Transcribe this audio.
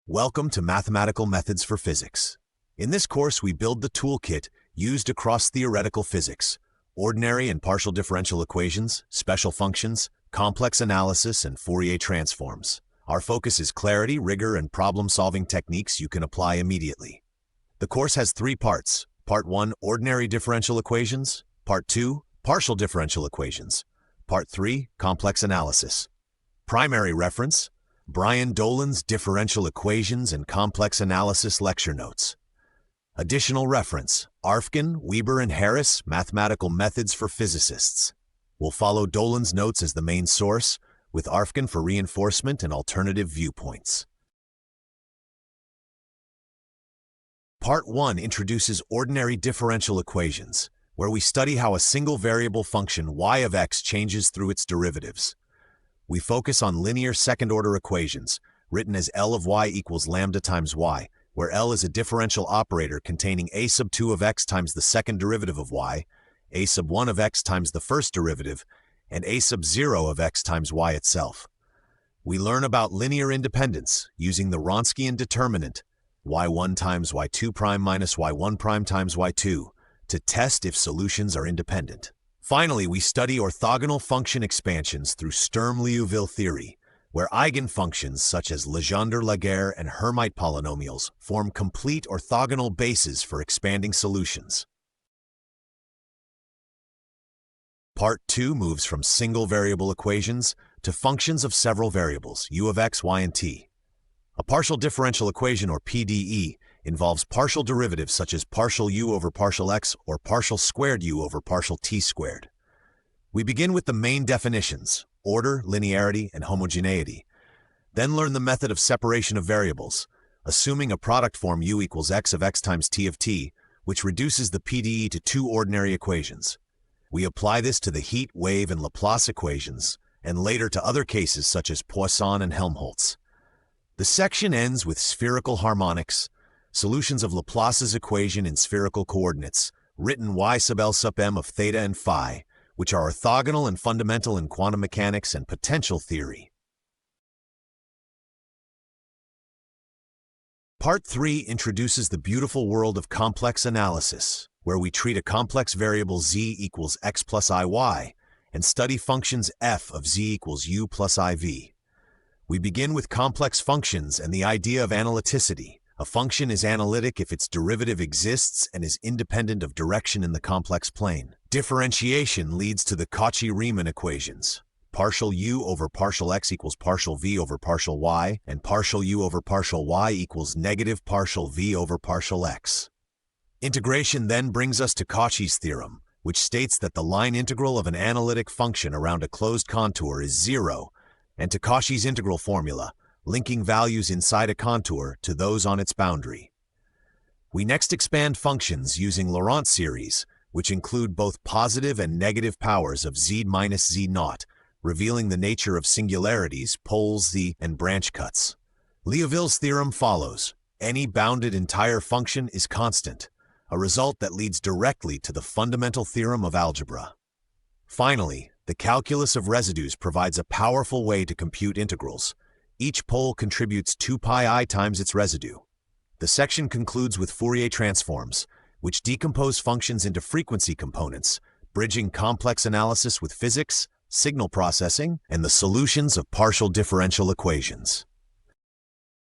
Welcome to Mathematical Methods for Physics. In this course, we build the toolkit used across theoretical physics: ordinary and partial differential equations, special functions, complex analysis, and Fourier transforms. Our focus is clarity, rigor, and problem-solving techniques you can apply immediately. The course has 3 parts. Part 1, ordinary differential equations. Part 2, partial differential equations. Part 3, complex analysis. Primary reference: Brian Dolan's Differential Equations and Complex Analysis Lecture Notes. Additional reference: Arfken, Weber, and Harris, Mathematical Methods for Physicists. We'll follow Dolan's notes as the main source, with Arfken for reinforcement and alternative viewpoints. Part 1 introduces ordinary differential equations, where we study how a single variable function y of x changes through its derivatives. We focus on linear second-order equations, written as L of y equals lambda times y, where L is a differential operator containing a sub 2 of x times the second derivative of y, a sub 1 of x times the first derivative, and a sub 0 of x times y itself. We learn about linear independence using the Wronskian determinant, y1 times y2 prime minus y1 prime times y2, to test if solutions are independent. Finally, we study orthogonal function expansions through Sturm-Liouville theory, where eigenfunctions such as Legendre-Laguerre and Hermite polynomials form complete orthogonal bases for expanding solutions. Part 2 moves from single variable equations to functions of several variables, u of x, y, and t. A partial differential equation, or PDE, involves partial derivatives such as partial u over partial x or partial squared u over partial t squared. We begin with the main definitions: order, linearity, and homogeneity. Then learn the method of separation of variables, assuming a product form u equals x of x times t of t, which reduces the PDE to 2 ordinary equations. We apply this to the heat, wave, and Laplace equations, and later to other cases such as Poisson and Helmholtz. The section ends with spherical harmonics, solutions of Laplace's equation in spherical coordinates, written y sub L sub m of theta and phi, which are orthogonal and fundamental in quantum mechanics and potential theory. Part 3 introduces the beautiful world of complex analysis, where we treat a complex variable z equals x plus iy, and study functions f of z equals u plus iv. We begin with complex functions and the idea of analyticity. A function is analytic if its derivative exists and is independent of direction in the complex plane. Differentiation leads to the Cauchy-Riemann equations: partial u over partial x equals partial v over partial y, and partial u over partial y equals negative partial v over partial x. Integration then brings us to Cauchy's theorem, which states that the line integral of an analytic function around a closed contour is 0, and to Cauchy's integral formula, linking values inside a contour to those on its boundary. We next expand functions using Laurent series, which include both positive and negative powers of z minus z naught, revealing the nature of singularities, poles, z, and branch cuts. Liouville's theorem follows: any bounded entire function is constant, a result that leads directly to the fundamental theorem of algebra. Finally, the calculus of residues provides a powerful way to compute integrals. Each pole contributes 2 pi I times its residue. The section concludes with Fourier transforms, which decompose functions into frequency components, bridging complex analysis with physics, signal processing, and the solutions of partial differential equations.